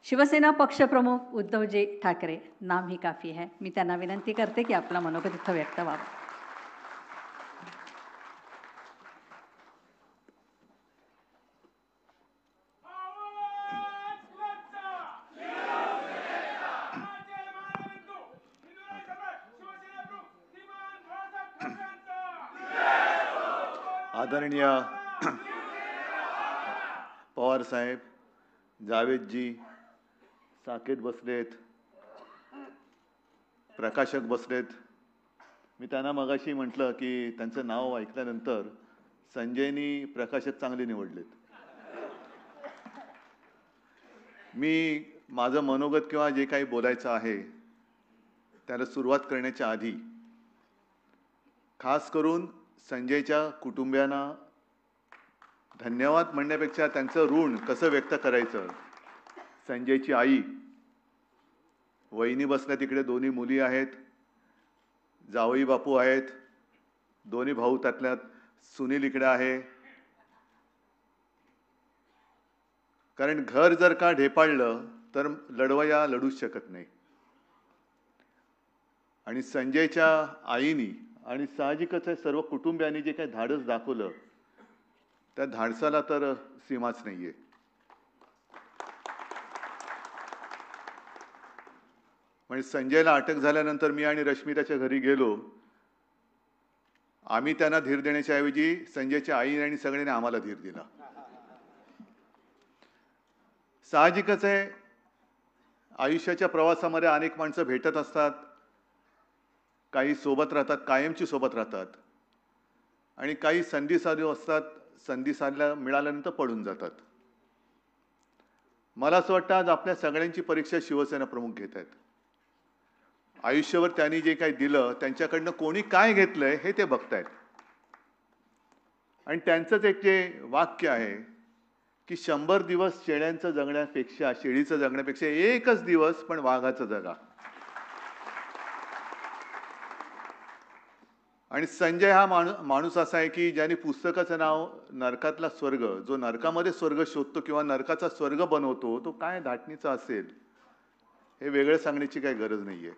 शिवसेना पक्षप्रमुख उद्धवजी ठाकरे नाम ही काफी है. मी त्यांना विनंती करते की आपला मनोगत इथं व्यक्त व्हावं. आदरणीय पवार साहेब, जावेदजी, साकेत बसलेत, प्रकाशक बसलेत. मी त्यांना मगाशी म्हटलं की त्यांचं नाव ऐकल्यानंतर संजयनी प्रकाशक चांगले निवडलेत. मी माझं मनोगत किंवा जे काही बोलायचं आहे त्याला सुरुवात करण्याच्या आधी खास करून संजयच्या कुटुंबियांना धन्यवाद म्हणण्यापेक्षा त्यांचं ऋण कसं व्यक्त करायचं. संजयची आई वहिनी बसल्या तिकडे, दोन्ही मुली आहेत, जावई बापू आहेत, दोन्ही भाऊ, त्यातल्यात सुनील इकडे आहे. कारण घर जर का ढेपाळलं तर लढवया लढूच शकत नाही. आणि संजयच्या आईनी आणि साहजिकच आहे सर्व कुटुंबियांनी जे काही धाडस दाखवलं त्या धाडसाला तर सीमाच नाहीये. म्हणजे संजयला अटक झाल्यानंतर मी आणि रश्मी त्याच्या घरी गेलो. आम्ही त्यांना धीर देण्याच्या ऐवजी संजयच्या आई आणि सगळ्यांनी आम्हाला धीर दिला. साहजिकच आहे, आयुष्याच्या प्रवासामध्ये अनेक माणसं भेटत असतात, काही सोबत राहतात, कायमची सोबत राहतात, आणि काही संधी साधू असतात, संधी साधल्या मिळाल्यानंतर पडून जातात. मला असं वाटतं आज आपल्या सगळ्यांची परीक्षा शिवसेना प्रमुख घेत आहेत. आयुष्यावर त्यांनी जे काही दिलं त्यांच्याकडनं कोणी काय घेतलंय हे ते बघतायत. आणि त्यांचंच एक जे वाक्य आहे की 100 दिवस शेळ्यांचं जगण्यापेक्षा, शेळीचं जगण्यापेक्षा एकच दिवस पण वाघाचं जगा. आणि संजय हा माणूस असा आहे की ज्याने पुस्तकाचं नाव नरकातला स्वर्ग, जो नरकामध्ये स्वर्ग शोधतो किंवा नरकाचा स्वर्ग बनवतो, तो काय धाटणीचा असेल हे वेगळं सांगण्याची काही गरज नाहीये.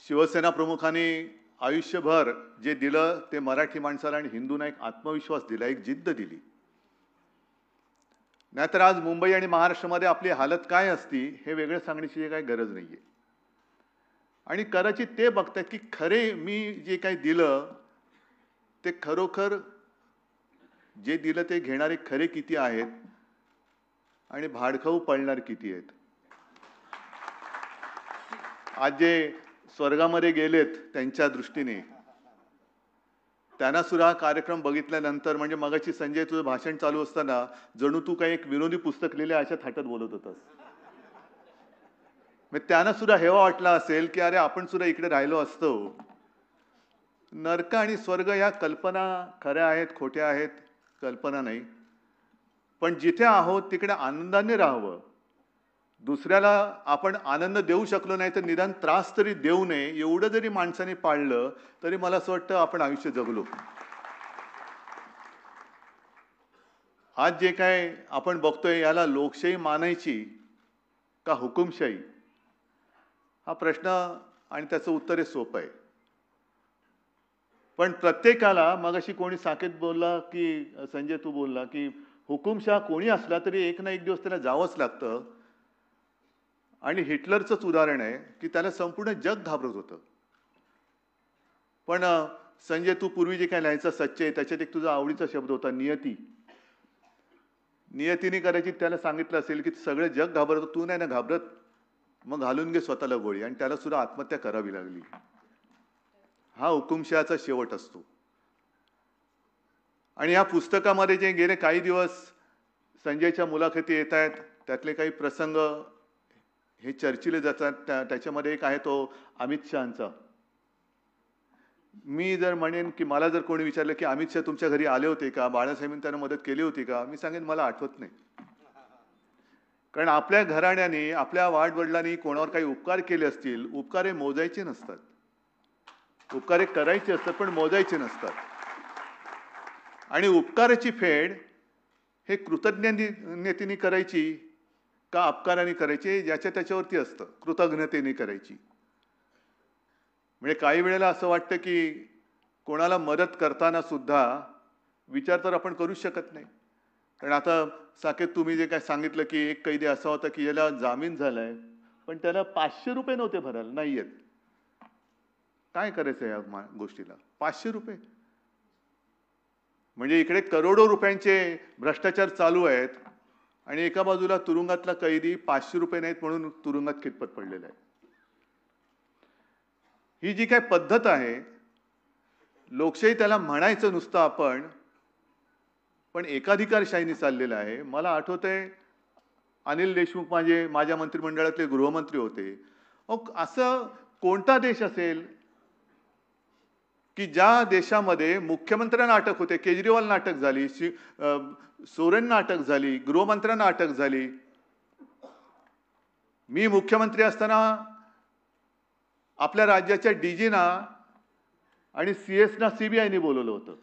शिवसेना प्रमुखांनी आयुष्यभर जे दिलं ते मराठी माणसाला आणि हिंदूंना एक आत्मविश्वास दिला, एक जिद्द दिली. नाहीतर आज मुंबई आणि महाराष्ट्रामध्ये आपली हालत काय असती हे वेगळं सांगण्याची काही गरज नाहीये. आणि कदाचित ते बघतात की खरे मी जे काही दिलं ते खरोखर जे दिलं ते घेणारे खरे किती आहेत आणि भाडखाऊ पळणार किती आहेत. आज जे स्वर्गामध्ये गेलेत त्यांच्या दृष्टीने त्यांना सुद्धा हा कार्यक्रम बघितल्यानंतर, म्हणजे मगाची संजय तुझं भाषण चालू असताना जणू तू काही एक विनोदी पुस्तक लिहिले अशा थाटात बोलत होतास. त्यांना सुद्धा हेवा वाटला असेल की अरे आपण सुद्धा इकडे राहिलो असतो. नरक आणि स्वर्ग या कल्पना खऱ्या आहेत, खोट्या आहेत, कल्पना नाही. पण जिथे आहोत तिकडे आनंदाने राहावं. दुसऱ्याला आपण आनंद देऊ शकलो नाही तर निदान त्रास तरी देऊ नये, एवढं जरी माणसाने पाळलं तरी मला असं वाटतं आपण आयुष्य जगलो. आज जे काय आपण बघतोय याला लोकशाही मानायची का हुकुमशाही हा प्रश्न आणि त्याचं उत्तर हे सोपं आहे. पण प्रत्येकाला, मगाशी कोणी साकेत बोलला की संजय तू बोलला की हुकुमशाह कोणी असला तरी एक ना एक दिवस त्याला जावंच लागतं. आणि हिटलरचंच उदाहरण आहे की त्याला संपूर्ण जग घाबरत होतं. पण संजय तू पूर्वी जे काय लिहायचं सच्चे, त्याच्यात एक तुझा आवडीचा शब्द होता नियती. नियतीने करायची त्याला सांगितलं असेल की सगळे जग घाबरत, तू नाही ना घाबरत, मग घालून घे स्वतःला गोळी. आणि त्याला सुद्धा आत्महत्या करावी लागली. हा हुकुमशहाचा शेवट असतो. आणि या पुस्तकामध्ये जे गेले काही दिवस संजयच्या मुलाखती येत आहेत त्यातले काही प्रसंग हे चर्चिले जातात. त्याच्यामध्ये एक आहे तो अमित शहाचा. मी जर म्हणेन की मला जर कोणी विचारलं की अमित शहा तुमच्या घरी आले होते का, बाळासाहेबांनी त्यांना मदत केली होती का, मी सांगेन मला आठवत नाही. कारण आपल्या घराण्याने, आपल्या वाडवडिलांनी कोणावर काही उपकार केले असतील, उपकार हे मोजायचे नसतात. उपकार हे करायचे असतात पण मोजायचे नसतात. आणि उपकाराची फेड हे कृतज्ञतेने करायची का अपकाराने करायची ज्याच्या त्याच्यावरती असतं. कृतज्ञतेने करायची. म्हणजे काही वेळेला असं वाटतं की कोणाला मदत करताना सुद्धा विचार तर आपण करूच शकत नाही. कारण आता साकेत तुम्ही जे काय सांगितलं की एक कैदी असा होता की याला जामीन झालाय पण त्याला 500 रुपये नव्हते भरायला नाही येत. काय करायचं या गोष्टीला? 500 रुपये म्हणजे इकडे करोडो रुपयांचे भ्रष्टाचार चालू आहेत आणि एका बाजूला तुरुंगातला कैदी 500 रुपये नाहीत म्हणून तुरुंगात खितपत पडलेला आहे. ही जी काय पद्धत आहे लोकशाही त्याला म्हणायचं नुसतं आपण पण एकाधिकारशाहीने चाललेलं आहे. मला आठवतंय अनिल देशमुख माझ्या मंत्रिमंडळातले गृहमंत्री होते. असं कोणता देश असेल की ज्या देशामध्ये मुख्यमंत्र्यांना अटक होते, केजरीवालना अटक झाली, सोरेनना अटक झाली, गृहमंत्र्यांना अटक झाली. मी मुख्यमंत्री असताना आपल्या राज्याच्या डीजीना आणि सीएसना सीबीआयने बोलवलं होतं.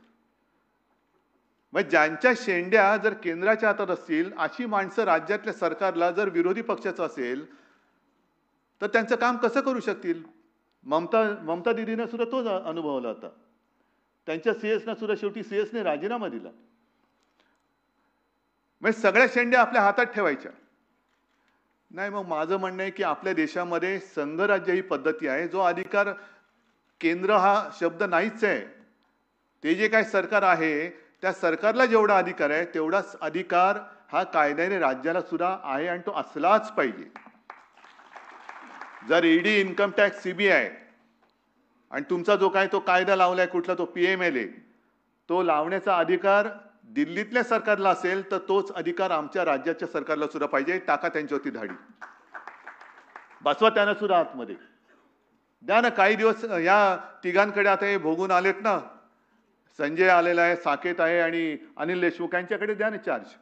मग ज्यांच्या शेंड्या जर केंद्राच्या हातात असतील अशी माणसं राज्यातल्या सरकारला जर विरोधी पक्षाचं असेल तर त्यांचं काम कसं करू शकतील? ममता दिदीने सुद्धा तोच अनुभवला होता. त्यांच्या सीएसना सुद्धा शेवटी सीएसने राजीनामा दिला. म्हणजे सगळ्या शेंड्या आपल्या हातात ठेवायच्या नाही. मग माझं म्हणणं आहे की आपल्या देशामध्ये संघराज्य ही पद्धती आहे. जो अधिकार केंद्र हा शब्द नाहीच आहे. ते जे काय सरकार आहे त्या सरकारला जेवढा अधिकार आहे तेवढाच अधिकार हा कायद्याने राज्याला सुद्धा आहे आणि तो असलाच पाहिजे. जर ईडी, इन्कम टॅक्स, सीबीआय आणि तुमचा जो काय तो कायदा लावलाय कुठला तो पीएमएलए तो लावण्याचा अधिकार दिल्लीतल्या सरकारला असेल तर तोच अधिकार आमच्या राज्याच्या सरकारला सुद्धा पाहिजे. टाका त्यांच्यावरती धाडी, बसवा त्यांना सुद्धा आतमध्ये द्या ना. काही दिवस या तिघांकडे आता हे भोगून आलेत ना, संजय आलेला आहे, साकेत आहे आणि अनिल देशमुख यांच्याकडे द्या ना चार्ज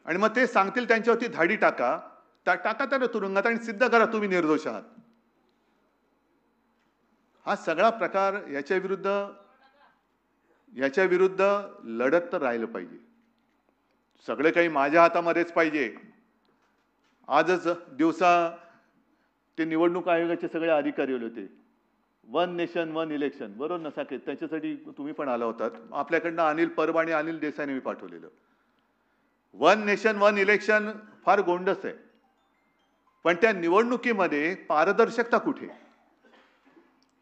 आणि मग ते सांगतील त्यांच्यावरती धाडी टाका. टाका त्यांना तुरुंगात आणि सिद्ध करा तुम्ही निर्दोष आहात. हा सगळा प्रकार याच्या विरुद्ध लढत तर राहिलं पाहिजे. सगळं काही माझ्या हातामध्येच पाहिजे. आजच दिवसा ते निवडणूक आयोगाचे सगळे अधिकारी होते. वन नेशन वन इलेक्शन, बरोबर ना साकेत? त्याच्यासाठी तुम्ही पण आला होतात. आपल्याकडनं अनिल परब आणि अनिल देसाईने मी पाठवलेलं. वन नेशन वन इलेक्शन फार गोंडस आहे पण त्या निवडणुकीमध्ये पारदर्शकता कुठे?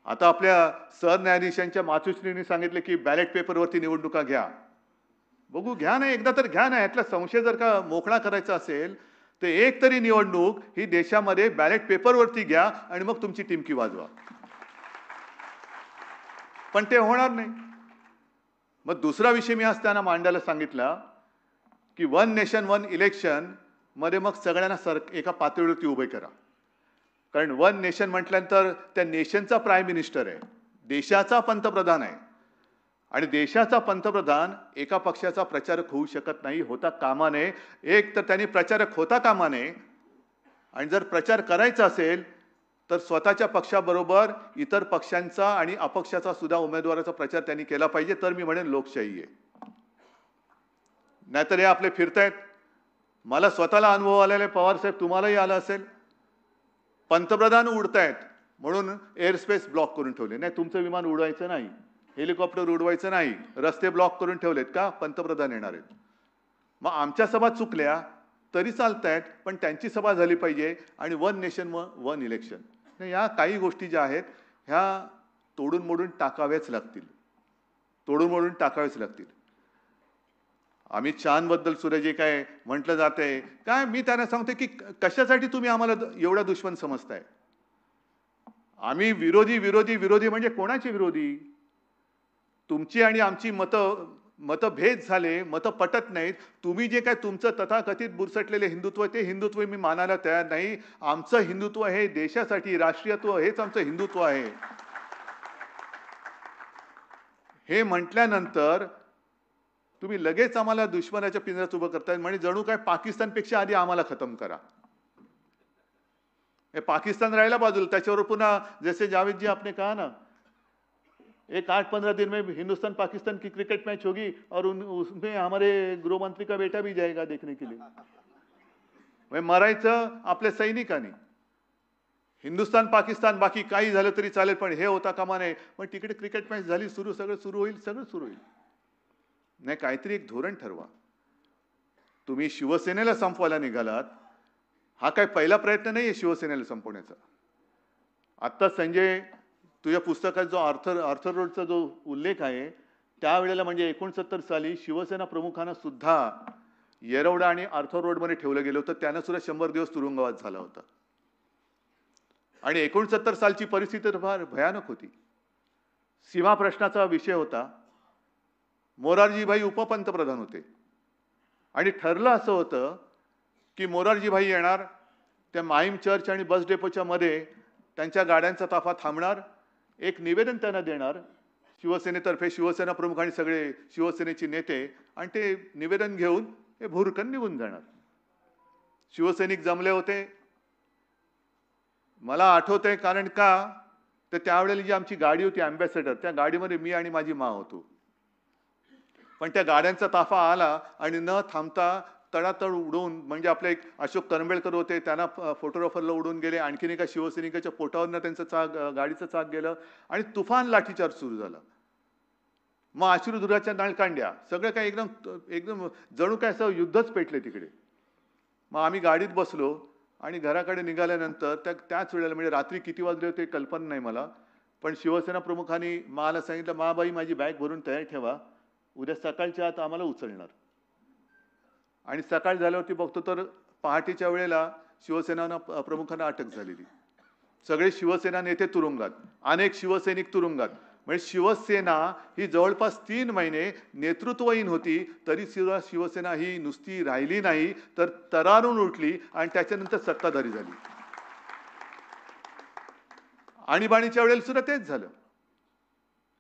आता आपल्या सरन्यायाधीशांच्या मातुश्रींनी सांगितले की बॅलेट पेपरवरती निवडणुका घ्या. बघू, घ्या ना, एकदा तर घ्या ना. यातला संशय जर का मोकळा करायचा असेल तर एक तरी निवडणूक ही देशामध्ये बॅलेट पेपरवरती घ्या आणि मग तुमची टिमकी वाजवा. पण ते होणार नाही. मग दुसरा विषय मी आज त्यांना मांडायला सांगितला की वन नेशन वन इलेक्शन मध्ये मग सगळ्यांना एका पातळीवरती उभे करा. कारण वन नेशन म्हटल्यानंतर त्या नेशनचा प्राईम मिनिस्टर आहे, देशाचा पंतप्रधान आहे आणि देशाचा पंतप्रधान एका पक्षाचा प्रचारक होऊ शकत नाही, होता कामा नये. एक तर त्यांनी प्रचारक होता कामा नये आणि जर प्रचार करायचा असेल तर स्वतःच्या पक्षाबरोबर इतर पक्षांचा आणि अपक्षाचा सुद्धा उमेदवाराचा प्रचार त्यांनी केला पाहिजे. तर मी म्हणेन लोकशाही आहे. नाहीतर हे आपले फिरतायत. मला स्वतःला अनुभव आलेला आहे, पवार साहेब तुम्हालाही आला असेल. पंतप्रधान उडतायत म्हणून एअरस्पेस ब्लॉक करून ठेवले. नाही, तुमचं विमान उडवायचं नाही, हेलिकॉप्टर उडवायचं नाही, रस्ते ब्लॉक करून ठेवलेत का? पंतप्रधान येणार आहेत. मग आमच्या सभा चुकल्या तरी चालतायत पण त्यांची सभा झाली पाहिजे आणि वन नेशन वन इलेक्शन. या काही गोष्टी ज्या आहेत ह्या तोडून मोडून टाकाव्याच लागतील. अमित शहांबद्दल सुद्धा जे काय म्हटलं जातंय काय, मी त्यांना सांगते की कशासाठी तुम्ही आम्हाला एवढा दुश्मन समजताय? आम्ही विरोधी म्हणजे कोणाचे विरोधी? तुमची आणि आमची मतभेद झाले, मतं पटत नाहीत. तुम्ही जे काय तुमचं तथाकथित बुरसटलेले हिंदुत्व ते हिंदुत्व मी मानायला तयार नाही. आमचं हिंदुत्व हे देशासाठी, राष्ट्रीयत्व हेच आमचं हिंदुत्व आहे. हे म्हटल्यानंतर तुम्ही लगेच आम्हाला दुश्मनाच्या पिंजऱ्यात उभं करताय. म्हणजे जणू काय पाकिस्तानपेक्षा आधी आम्हाला खतम करा. हे पाकिस्तान राहिला बाजूला, त्याच्यावर पुन्हा जैसे जावेद जी आपने कहा ना एक 8-15 दिन में हिंदुस्तान पाकिस्तान की क्रिकेट मैच होगी और उसमें हमारे गृह मंत्री का बेटा भी जाएगा देखने के लिए. म्हणजे मरायचं आपल्या सैनिकांनी. हिंदुस्तान पाकिस्तान बाकी काही झालं तरी चालेल, पण हे होता कामा नये. पण तिकडे क्रिकेट मॅच झाली सुरू, सगळं सुरू होईल, सगळं सुरू होईल. नाही, काहीतरी एक धोरण ठरवा. तुम्ही शिवसेनेला संपवायला निघालात, हा काय पहिला प्रयत्न नाहीये शिवसेनेला संपवण्याचा. आता संजय, तुझ्या पुस्तकात जो आर्थर रोडचा जो उल्लेख आहे, त्यावेळेला म्हणजे 69 साली शिवसेना प्रमुखांना सुद्धा येरवडा आणि आर्थर रोडमध्ये ठेवलं गेलं होतं. त्यांना सुद्धा 100 दिवस तुरुंगवास झाला होता. आणि 69 सालची परिस्थिती फार भयानक होती. सीमा प्रश्नाचा विषय होता. मोरारजीभाई उपपंतप्रधान होते आणि ठरलं असं होतं की मोरारजीभाई येणार, त्या माहीम चर्च आणि बस डेपोच्या मध्ये त्यांच्या गाड्यांचा ताफा थांबणार, एक निवेदन त्यांना देणार शिवसेनेतर्फे, शिवसेना प्रमुख आणि सगळे शिवसेनेचे नेते, आणि ते निवेदन घेऊन हे भुरकन निघून जाणार. शिवसैनिक जमले होते. मला आठवतंय, कारण का तर त्यावेळेला जी आमची गाडी होती अँबॅसेडर, त्या गाडीमध्ये मी आणि माझी माँ होतो. पण त्या गाड्यांचा ताफा आला आणि न थांबता तडातड उडवून, म्हणजे आपले एक अशोक करंबेळकर होते, त्यांना फोटोग्राफरला उडवून गेले. आणखीन एका शिवसैनिकाच्या पोटावरनं त्यांचं चाक, गाडीचं चाक गेलं आणि तुफान लाठीचार्ज सुरू झाला. मग अश्रुधुराच्या नळकांड्या, सगळं काही एकदम जणू काय असं युद्धच पेटले तिकडे. मग आम्ही गाडीत बसलो आणि घराकडे निघाल्यानंतर त्याच वेळेला, म्हणजे रात्री किती वाजले होते कल्पना नाही मला, पण शिवसेना प्रमुखांनी मला सांगितलं, माबाई माझी बॅग भरून तयार ठेवा, उद्या सकाळच्या आत आम्हाला उचलणार. आणि सकाळ झाल्यावरती बघतो तर पहाटेच्या वेळेला शिवसेना प्रमुखांना अटक झालेली. सगळे शिवसेना नेते तुरुंगात, अनेक शिवसैनिक तुरुंगात. म्हणजे शिवसेना ही जवळपास 3 महिने नेतृत्वहीन होती, तरी सुद्धा शिवसेना ही नुसती राहिली नाही, तर तरारून उठली आणि त्याच्यानंतर सत्ताधारी झाली. आणीबाणीच्या वेळेला सुद्धा तेच झालं.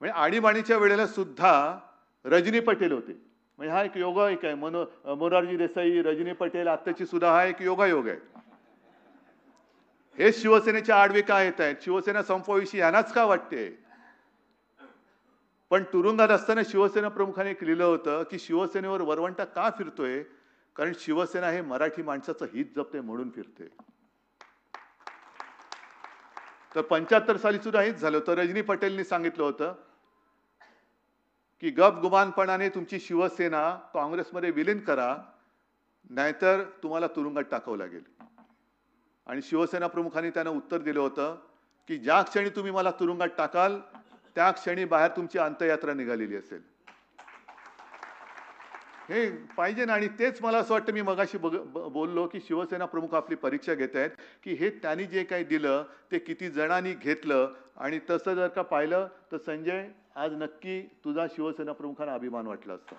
म्हणजे आणीबाणीच्या वेळेला सुद्धा रजनी पटेल होते. म्हणजे हा एक योगायोग आहे. मोरारजी देसाई, रजनी पटेल, आत्ताची सुद्धा हा एक योगायोग आहे. हे शिवसेनेच्या आडवे का येत आहेत? शिवसेना संपवाविषयी यांनाच का वाटते? पण तुरुंगात असताना शिवसेना प्रमुखाने एक लिहिलं होतं की शिवसेनेवर वरवंटा का फिरतोय? कारण शिवसेना हे मराठी माणसाचं हित जपते म्हणून फिरते. तर 75 साली सुद्धा हेच झालं होतं. रजनी पटेलनी सांगितलं होतं की गपगुमानपणाने तुमची शिवसेना काँग्रेसमध्ये विलीन करा, नाहीतर तुम्हाला तुरुंगात टाकावं लागेल. आणि शिवसेना प्रमुखांनी त्यांना उत्तर दिलं होतं की ज्या क्षणी तुम्ही मला तुरुंगात टाकाल, त्या क्षणी बाहेर तुमची अंत्ययात्रा निघालेली असेल. हे पाहिजे ना. आणि तेच मला असं वाटतं, मी मगाशी बोललो की शिवसेना प्रमुख आपली परीक्षा घेत आहेत की हे त्यांनी जे काही दिलं ते किती जणांनी घेतलं. आणि तसं जर का पाहिलं तर संजय, आज नक्की तुझा शिवसेना प्रमुखांना अभिमान वाटला असता.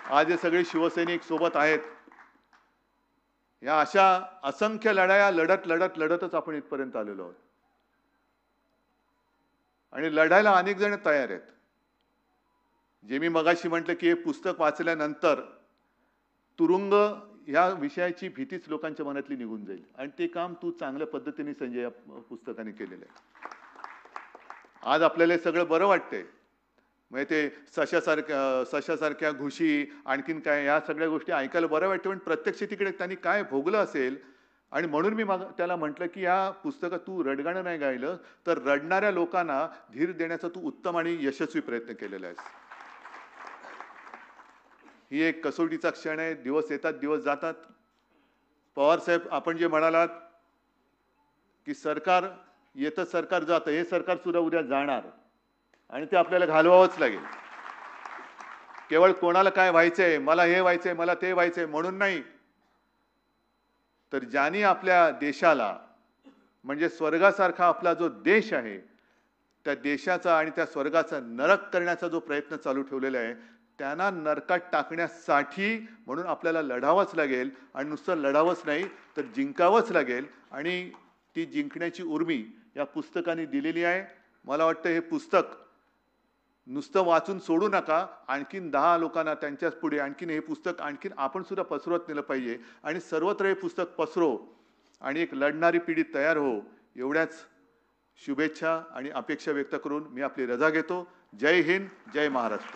आज हे सगळे शिवसैनिक सोबत आहेत. या अशा असंख्य लढाया लढतच आपण इथपर्यंत आलेलो आहोत. आणि लढायला अनेक जण तयार आहेत. जे मी मगाशी म्हटलं की हे पुस्तक वाचल्यानंतर तुरुंग या विषयाची भीतीच लोकांच्या मनातली निघून जाईल. आणि ते काम तू चांगल्या पद्धतीने संजय या पुस्तकाने केलेलं आहे. आज आपल्याला हे सगळं बरं वाटतंय. म्हणजे ते सशासारख्या घुशी, आणखीन काय, या सगळ्या गोष्टी ऐकायला बरं वाटतं. पण प्रत्यक्ष तिकडे त्यांनी काय भोगलं असेल. आणि म्हणून मी त्याला म्हटलं की या पुस्तकात तू रडगाणं नाही गायलं, तर रडणाऱ्या लोकांना धीर देण्याचा तू उत्तम आणि यशस्वी प्रयत्न केलेला आहेस. ही एक कसोटीचा क्षण आहे. दिवस येतात, दिवस जातात. पवार साहेब, आपण जे म्हणालात की सरकार येतं, सरकार जातं, हे सरकार सुद्धा उद्या जाणार आणि ते आपल्याला घालवावंच लागेल. केवळ कोणाला काय व्हायचंय, मला हे व्हायचंय, मला ते व्हायचंय म्हणून नाही, तर ज्यांनी आपल्या देशाला, म्हणजे स्वर्गासारखा आपला जो देश आहे, त्या देशाचा आणि त्या स्वर्गाचा नरक करण्याचा जो प्रयत्न चालू ठेवलेला आहे, त्यांना नरकात टाकण्यासाठी म्हणून आपल्याला लढावंच लागेल. आणि नुसतं लढावंच नाही तर जिंकावंच लागेल. आणि ती जिंकण्याची उर्मी या पुस्तकाने दिलेली आहे. मला वाटतं हे पुस्तक नुसतं वाचून सोडू नका. आणखीन 10 लोकांना त्यांच्याच पुढे आणखीन हे पुस्तक आणखीन आपण सुद्धा पसरवत नेलं पाहिजे. आणि सर्वत्र हे पुस्तक पसरो आणि एक लढणारी पिढी तयार हो, एवढ्याच शुभेच्छा आणि अपेक्षा व्यक्त करून मी आपली रजा घेतो. जय हिंद, जय महाराष्ट्र.